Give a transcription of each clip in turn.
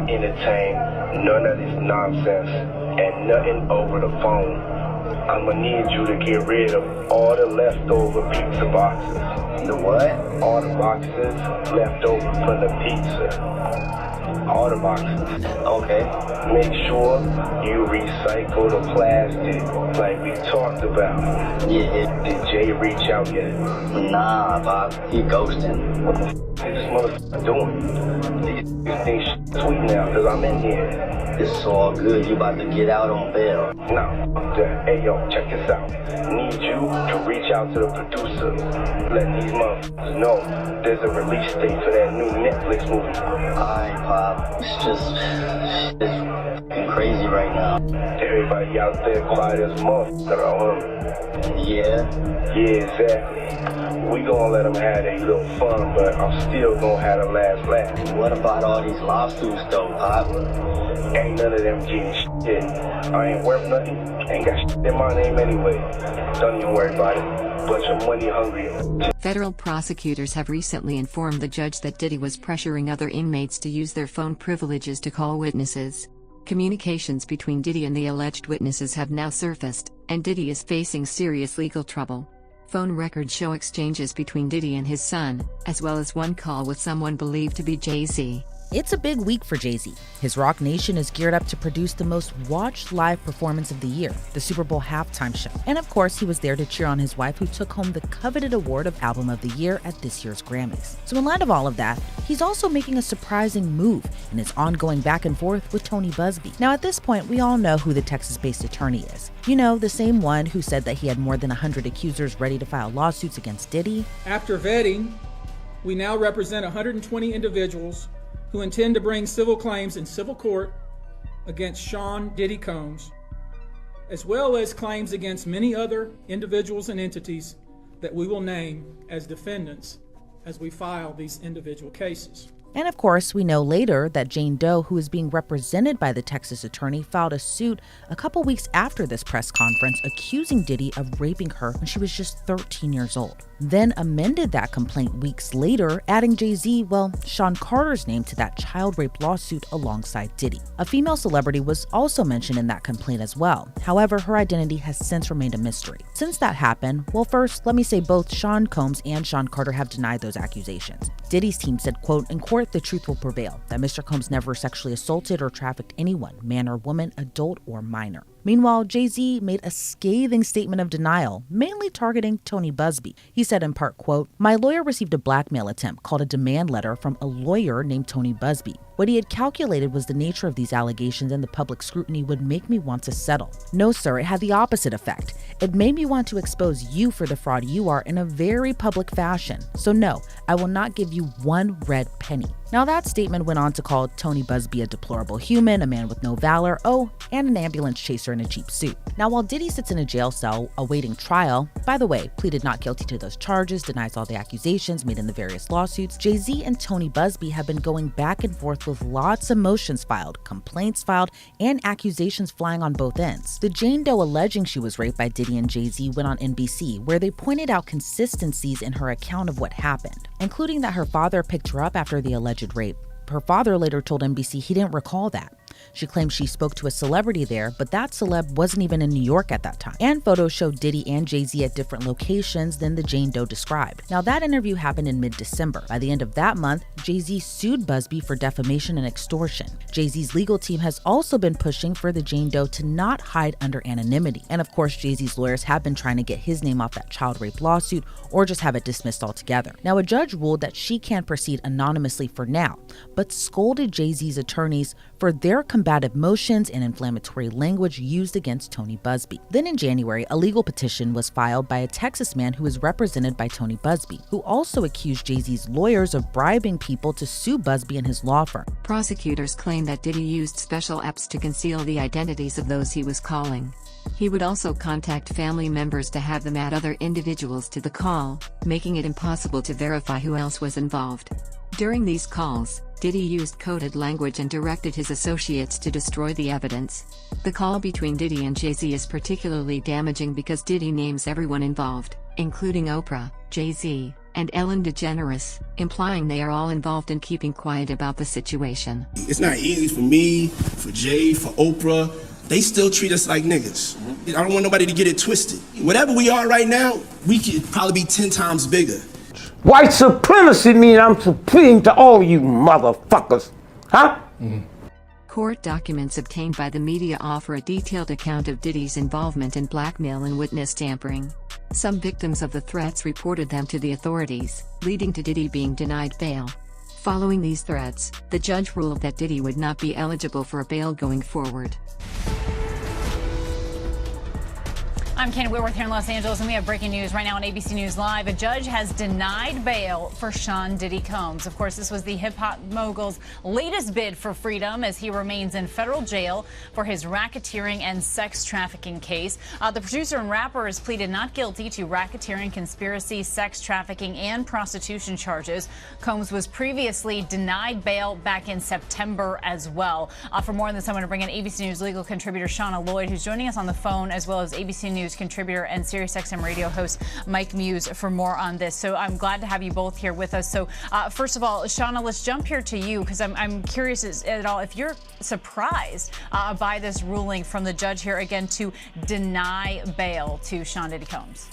not entertain none of this nonsense and nothing over the phone. I'ma need you to get rid of all the leftover pizza boxes. The what? All the boxes left over from the pizza. All the boxes. Okay. Make sure you recycle the plastic like we talked about. Yeah. Did Jay reach out yet? Nah, Bob. He ghosting. What the f is this motherfucker doing? These things sweet now because I'm in here. It's all good. You about to get out on bail. No, fuck that. Hey, yo, check this out. Need you to reach out to the producer. Let these motherfuckers know there's a release date for that new Netflix movie. Alright, Pop. It's fucking crazy right now. Everybody out there quiet as a motherfucker, huh? Yeah? Yeah, exactly. We gonna let them have their little fun, but I'm still gonna have the last laugh. What about all these lawsuits, though, Pop? Ain't none of them getting shit. I ain't worth nothing. Ain't got shit in my name anyway. Don't even worry about it. Bunch of money hungry. Federal prosecutors have recently informed the judge that Diddy was pressuring other inmates to use their phone privileges to call witnesses. Communications between Diddy and the alleged witnesses have now surfaced, and Diddy is facing serious legal trouble. Phone records show exchanges between Diddy and his son, as well as one call with someone believed to be Jay-Z. It's a big week for Jay-Z. His Rock Nation is geared up to produce the most watched live performance of the year, the Super Bowl halftime show. And of course, he was there to cheer on his wife, who took home the coveted award of Album of the Year at this year's Grammys. So in light of all of that, he's also making a surprising move in his ongoing back and forth with Tony Busby. Now at this point, we all know who the Texas-based attorney is. You know, the same one who said that he had more than 100 accusers ready to file lawsuits against Diddy. After vetting, we now represent 120 individuals who intend to bring civil claims in civil court against Sean Diddy Combs, as well as claims against many other individuals and entities that we will name as defendants as we file these individual cases. And of course, we know later that Jane Doe, who is being represented by the Texas attorney, filed a suit a couple weeks after this press conference accusing Diddy of raping her when she was just 13 years old. Then amended that complaint weeks later, adding Jay-Z, Sean Carter's name to that child rape lawsuit alongside Diddy. A female celebrity was also mentioned in that complaint as well. However, her identity has since remained a mystery. Since that happened, first, let me say both Sean Combs and Sean Carter have denied those accusations. Diddy's team said, quote, "In court, the truth will prevail, that Mr. Combs never sexually assaulted or trafficked anyone, man or woman, adult or minor." Meanwhile, Jay-Z made a scathing statement of denial, mainly targeting Tony Busby. He said in part, quote, "My lawyer received a blackmail attempt called a demand letter from a lawyer named Tony Busby. What he had calculated was the nature of these allegations and the public scrutiny would make me want to settle. No, sir, it had the opposite effect. It made me want to expose you for the fraud you are in a very public fashion. So no, I will not give you one red penny." Now that statement went on to call Tony Busby a deplorable human, a man with no valor, and an ambulance chaser in a cheap suit. Now while Diddy sits in a jail cell awaiting trial, by the way, pleaded not guilty to those charges, denies all the accusations made in the various lawsuits, Jay-Z and Tony Busby have been going back and forth with lots of motions filed, complaints filed, and accusations flying on both ends. The Jane Doe alleging she was raped by Diddy and Jay-Z went on NBC, where they pointed out consistencies in her account of what happened, including that her father picked her up after the alleged rape. Her father later told NBC he didn't recall that. She claimed she spoke to a celebrity there, but that celeb wasn't even in New York at that time. And photos showed Diddy and Jay-Z at different locations than the Jane Doe described. Now that interview happened in mid-December. By the end of that month, Jay-Z sued Busby for defamation and extortion. Jay-Z's legal team has also been pushing for the Jane Doe to not hide under anonymity. And of course, Jay-Z's lawyers have been trying to get his name off that child rape lawsuit or just have it dismissed altogether. Now a judge ruled that she can proceed anonymously for now, but scolded Jay-Z's attorneys for their combative motions and inflammatory language used against Tony Busby. Then in January, a legal petition was filed by a Texas man who is represented by Tony Busby, who also accused Jay-Z's lawyers of bribing people to sue Busby and his law firm. Prosecutors claim that Diddy used special apps to conceal the identities of those he was calling. He would also contact family members to have them add other individuals to the call, making it impossible to verify who else was involved. During these calls, Diddy used coded language and directed his associates to destroy the evidence. The call between Diddy and Jay-Z is particularly damaging because Diddy names everyone involved, including Oprah, Jay-Z, and Ellen DeGeneres, implying they are all involved in keeping quiet about the situation. It's not easy for me, for Jay, for Oprah. They still treat us like niggas. I don't want nobody to get it twisted. Whatever we are right now, we could probably be 10 times bigger. White supremacy means I'm supreme to all you motherfuckers, huh? Court documents obtained by the media offer a detailed account of Diddy's involvement in blackmail and witness tampering. Some victims of the threats reported them to the authorities, leading to Diddy being denied bail. Following these threats, the judge ruled that Diddy would not be eligible for a bail going forward. I'm Candy Whitworth here in Los Angeles, and we have breaking news right now on ABC News Live. A judge has denied bail for Sean Diddy Combs. Of course, this was the hip-hop mogul's latest bid for freedom as he remains in federal jail for his racketeering and sex trafficking case. The producer and rapper has pleaded not guilty to racketeering, conspiracy, sex trafficking, and prostitution charges. Combs was previously denied bail back in September as well. For more on this, I'm going to bring in ABC News legal contributor Shauna Lloyd, who's joining us on the phone, as well as ABC News contributor and SiriusXM radio host Mike Muse for more on this. So I'm glad to have you both here with us. So first of all, Shauna, let's jump here to you, because I'm curious at all if you're surprised by this ruling from the judge here again to deny bail to Sean Diddy Combs.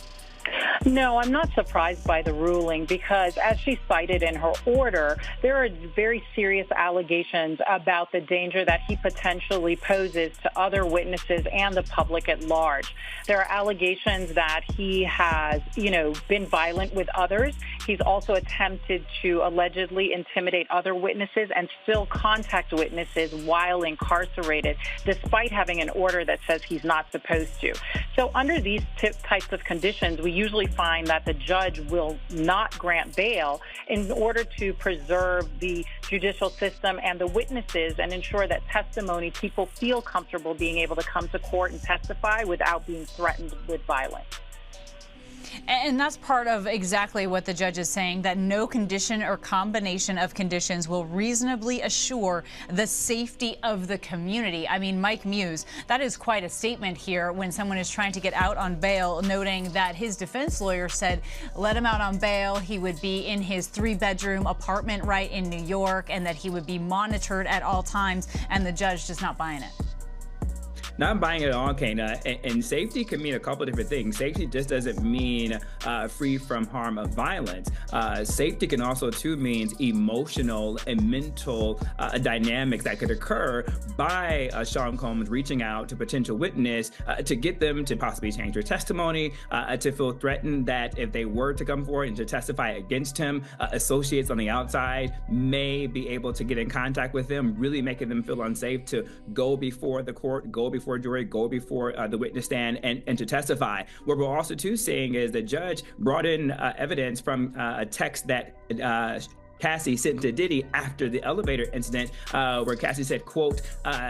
No, I'm not surprised by the ruling because, as she cited in her order, there are very serious allegations about the danger that he potentially poses to other witnesses and the public at large. There are allegations that he has, been violent with others. He's also attempted to allegedly intimidate other witnesses and still contact witnesses while incarcerated, despite having an order that says he's not supposed to. So under these types of conditions, we usually find that the judge will not grant bail in order to preserve the judicial system and the witnesses and ensure that people feel comfortable being able to come to court and testify without being threatened with violence. And that's part of exactly what the judge is saying, that no condition or combination of conditions will reasonably assure the safety of the community. I mean, Mike Muse, that is quite a statement here when someone is trying to get out on bail, noting that his defense lawyer said let him out on bail. He would be in his 3-bedroom apartment right in New York and that he would be monitored at all times. And the judge just not buying it. Not buying it at all, Kana. And safety can mean a couple of different things. Safety just doesn't mean free from harm of violence. Safety can also, too, means emotional and mental dynamics that could occur by Sean Combs reaching out to potential witness to get them to possibly change their testimony, to feel threatened that if they were to come forward and to testify against him, associates on the outside may be able to get in contact with them, really making them feel unsafe to go before the court, go before jury, go before the witness stand and to testify. What we're also too seeing is the judge brought in evidence from a text that Cassie sent to Diddy after the elevator incident, where Cassie said, quote,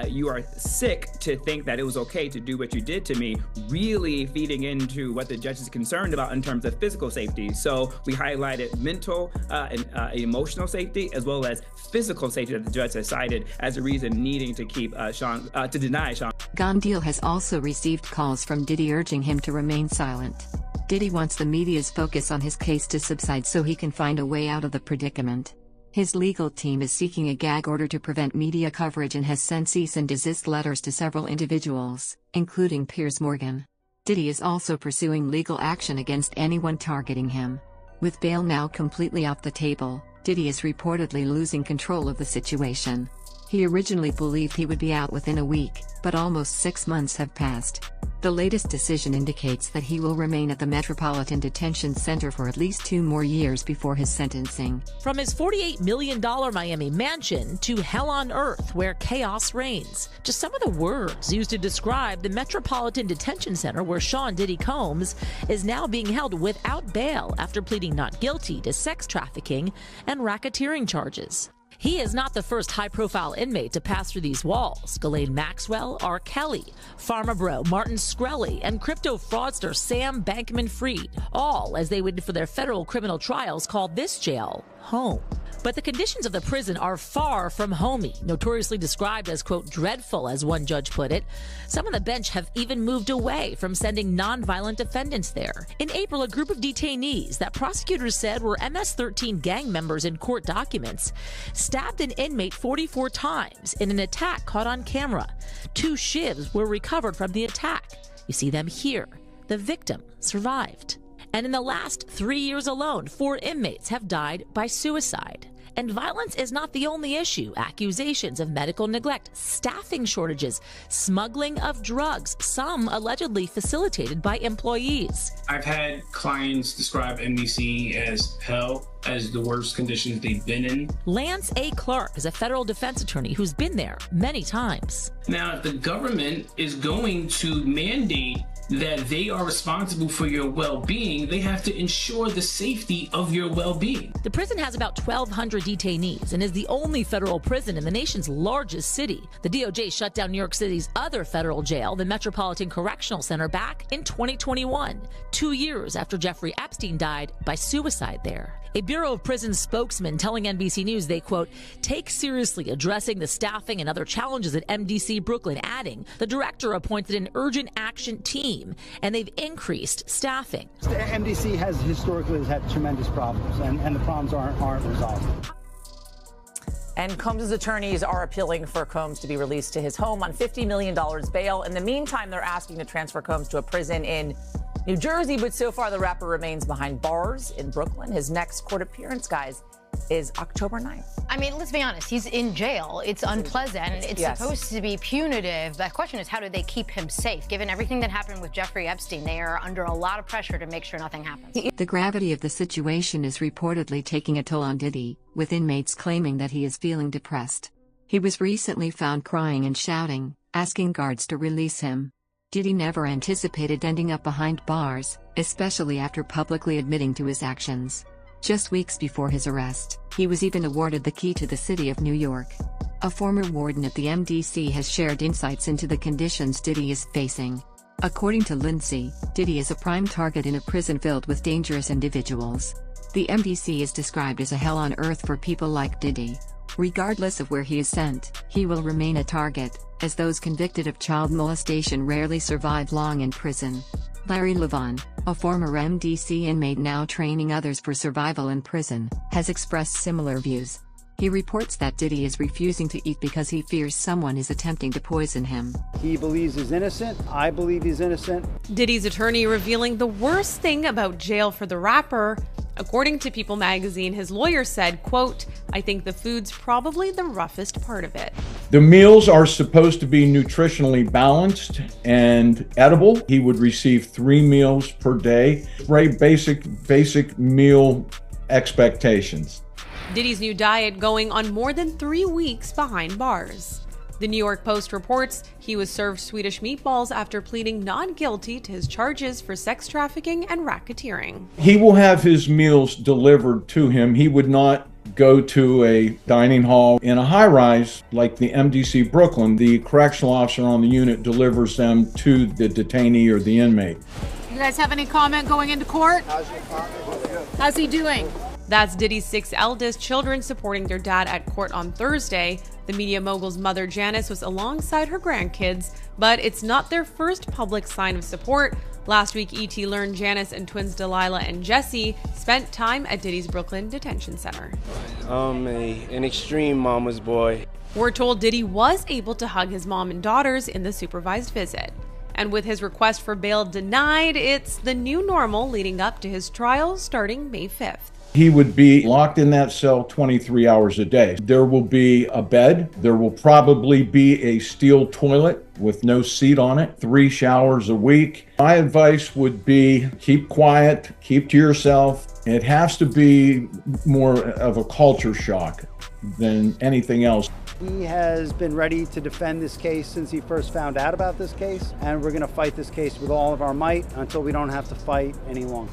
"You are sick to think that it was okay to do what you did to me," really feeding into what the judge is concerned about in terms of physical safety. So we highlighted mental and emotional safety as well as physical safety that the judge has cited as a reason needing to keep to deny Sean. Gondil has also received calls from Diddy urging him to remain silent. Diddy wants the media's focus on his case to subside so he can find a way out of the predicament. His legal team is seeking a gag order to prevent media coverage and has sent cease and desist letters to several individuals, including Piers Morgan. Diddy is also pursuing legal action against anyone targeting him. With bail now completely off the table, Diddy is reportedly losing control of the situation. He originally believed he would be out within a week, but almost 6 months have passed. The latest decision indicates that he will remain at the Metropolitan Detention Center for at least 2 more years before his sentencing. From his $48 million Miami mansion to hell on earth where chaos reigns. Just some of the words used to describe the Metropolitan Detention Center where Sean Diddy Combs is now being held without bail after pleading not guilty to sex trafficking and racketeering charges. He is not the first high-profile inmate to pass through these walls. Ghislaine Maxwell, R. Kelly, Pharma Bro, Martin Shkreli, and crypto fraudster Sam Bankman-Fried, all as they waited for their federal criminal trials, called this jail home. But the conditions of the prison are far from homey, notoriously described as, quote, dreadful, as one judge put it. Some on the bench have even moved away from sending nonviolent defendants there. In April, a group of detainees that prosecutors said were MS-13 gang members in court documents stabbed an inmate 44 times in an attack caught on camera. 2 shivs were recovered from the attack. You see them here. The victim survived. And in the last 3 years alone, 4 inmates have died by suicide. And violence is not the only issue. Accusations of medical neglect, staffing shortages, smuggling of drugs, some allegedly facilitated by employees. I've had clients describe MDC as hell, as the worst conditions they've been in. Lance A. Clark is a federal defense attorney who's been there many times. Now, if the government is going to mandate that they are responsible for your well-being, they have to ensure the safety of your well-being. The prison has about 1,200 detainees and is the only federal prison in the nation's largest city. The DOJ shut down New York City's other federal jail, the Metropolitan Correctional Center, back in 2021, 2 years after Jeffrey Epstein died by suicide there. A Bureau of Prisons spokesman telling NBC News they, quote, take seriously addressing the staffing and other challenges at MDC Brooklyn, adding the director appointed an urgent action team and they've increased staffing. The MDC has historically had tremendous problems and the problems aren't resolved. And Combs' attorneys are appealing for Combs to be released to his home on $50 million bail. In the meantime, they're asking to transfer Combs to a prison in New Jersey, but so far the rapper remains behind bars in Brooklyn. His next court appearance, guys, is October 9th. I mean, let's be honest. He's in jail. It's unpleasant. It's supposed to be punitive. The question is, how do they keep him safe? Given everything that happened with Jeffrey Epstein, they are under a lot of pressure to make sure nothing happens. The gravity of the situation is reportedly taking a toll on Diddy, with inmates claiming that he is feeling depressed. He was recently found crying and shouting, asking guards to release him. Diddy never anticipated ending up behind bars, especially after publicly admitting to his actions. Just weeks before his arrest, he was even awarded the key to the city of New York. A former warden at the MDC has shared insights into the conditions Diddy is facing. According to Lindsay, Diddy is a prime target in a prison filled with dangerous individuals. The MDC is described as a hell on earth for people like Diddy. Regardless of where he is sent, he will remain a target, as those convicted of child molestation rarely survive long in prison. Larry Levon, a former MDC inmate now training others for survival in prison, has expressed similar views. He reports that Diddy is refusing to eat because he fears someone is attempting to poison him. He believes he's innocent. I believe he's innocent. Diddy's attorney revealing the worst thing about jail for the rapper. According to People magazine, his lawyer said, quote, I think the food's probably the roughest part of it. The meals are supposed to be nutritionally balanced and edible. He would receive 3 meals per day. Very basic meal expectations. Diddy's new diet going on more than 3 weeks behind bars. The New York Post reports he was served Swedish meatballs after pleading not guilty to his charges for sex trafficking and racketeering. He will have his meals delivered to him. He would not go to a dining hall in a high-rise like the MDC Brooklyn. The correctional officer on the unit delivers them to the detainee or the inmate. You guys have any comment going into court? How's he doing? That's Diddy's 6 eldest children supporting their dad at court on Thursday. The media mogul's mother, Janice, was alongside her grandkids, but it's not their first public sign of support. Last week, ET learned Janice and twins Delilah and Jesse spent time at Diddy's Brooklyn Detention Center. An extreme mama's boy. We're told Diddy was able to hug his mom and daughters in the supervised visit. And with his request for bail denied, it's the new normal leading up to his trial starting May 5th. He would be locked in that cell 23 hours a day. There will be a bed. There will probably be a steel toilet with no seat on it, 3 showers a week. My advice would be keep quiet, keep to yourself. It has to be more of a culture shock than anything else. He has been ready to defend this case since he first found out about this case, and we're going to fight this case with all of our might until we don't have to fight any longer.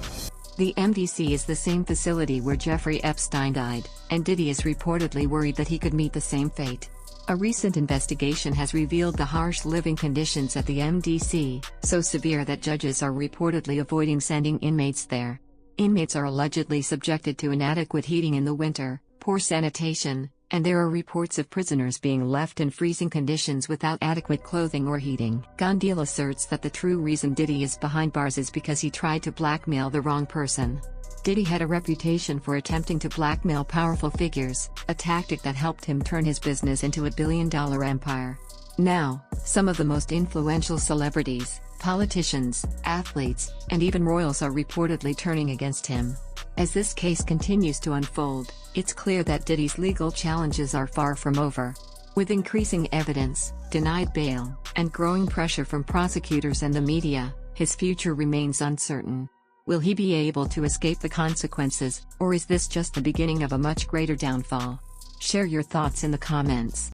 The MDC is the same facility where Jeffrey Epstein died, and Diddy is reportedly worried that he could meet the same fate. A recent investigation has revealed the harsh living conditions at the MDC, so severe that judges are reportedly avoiding sending inmates there. Inmates are allegedly subjected to inadequate heating in the winter, poor sanitation, and there are reports of prisoners being left in freezing conditions without adequate clothing or heating. Gun Deal asserts that the true reason Diddy is behind bars is because he tried to blackmail the wrong person. Diddy had a reputation for attempting to blackmail powerful figures, a tactic that helped him turn his business into a billion-dollar empire. Now, some of the most influential celebrities, politicians, athletes, and even royals are reportedly turning against him. As this case continues to unfold, it's clear that Diddy's legal challenges are far from over. With increasing evidence, denied bail, and growing pressure from prosecutors and the media, his future remains uncertain. Will he be able to escape the consequences, or is this just the beginning of a much greater downfall? Share your thoughts in the comments.